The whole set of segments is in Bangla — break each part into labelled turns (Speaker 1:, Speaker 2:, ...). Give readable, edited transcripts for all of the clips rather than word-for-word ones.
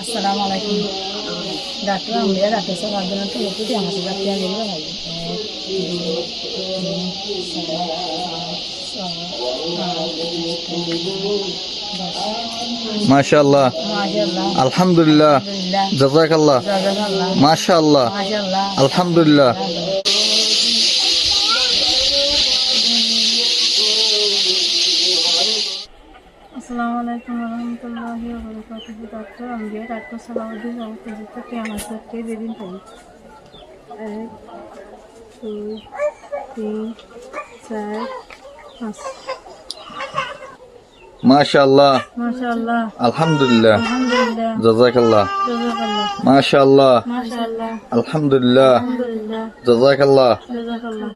Speaker 1: আসসালামু আলাইকুম ডাক্তার আমরা ডাক্তার সাহেব আব্দুল তুই আমার সাথে ডাক্তার গেল ভাই এক দুই তিন চার
Speaker 2: মাশাআল্লাহ,
Speaker 1: মাশাআল্লাহ
Speaker 2: আলহামদুলিল্লাহ,
Speaker 1: আলহামদুলিল্লাহ
Speaker 2: জাযাকাল্লাহ,
Speaker 1: জাযাকাল্লাহ
Speaker 2: মাশাআল্লাহ,
Speaker 1: মাশাআল্লাহ
Speaker 2: আলহামদুলিল্লাহ।
Speaker 1: আসসালামু আলাইকুম রহমতুল্লাহি ওয়া বারাকাতুহু ডাক্তার আমরা ডাক্তার সালাউদ্দিন অবস্থিত আমার সাথে বেদিন করি এক দুই তিন চার পাঁচ
Speaker 2: মাশাআল্লাহ,
Speaker 1: মাশাআল্লাহ
Speaker 2: আলহামদুলিল্লাহ,
Speaker 1: আলহামদুলিল্লাহ
Speaker 2: জাযাকাল্লাহ,
Speaker 1: জাযাকাল্লাহ
Speaker 2: মাশাআল্লাহ,
Speaker 1: মাশাআল্লাহ
Speaker 2: আলহামদুলিল্লাহ,
Speaker 1: আলহামদুলিল্লাহ
Speaker 2: জাযাকাল্লাহ।
Speaker 1: জাযাকাল্লাহ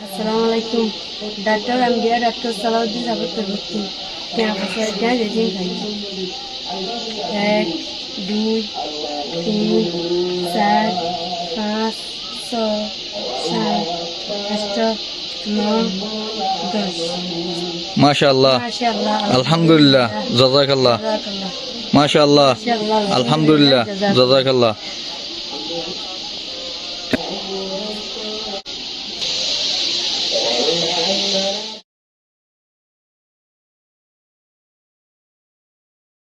Speaker 1: আসসালামু আলাইকুম ডাক্তার আম্বিয়া ডাক্তার সালাউদ্দিন আবুতরুদ্দিন ক্যাম্পাসের যা রেজিং খাই এক দুই তিন চার পাঁচ ছয় সাত আট নয় 10
Speaker 2: মাশাআল্লাহ,
Speaker 1: মাশাআল্লাহ
Speaker 2: আলহামদুলিল্লাহ, জাযাকাল্লাহ,
Speaker 1: জাযাকাল্লাহ
Speaker 2: মাশাআল্লাহ,
Speaker 1: মাশাআল্লাহ
Speaker 2: আলহামদুলিল্লাহ, জাযাকাল্লাহ।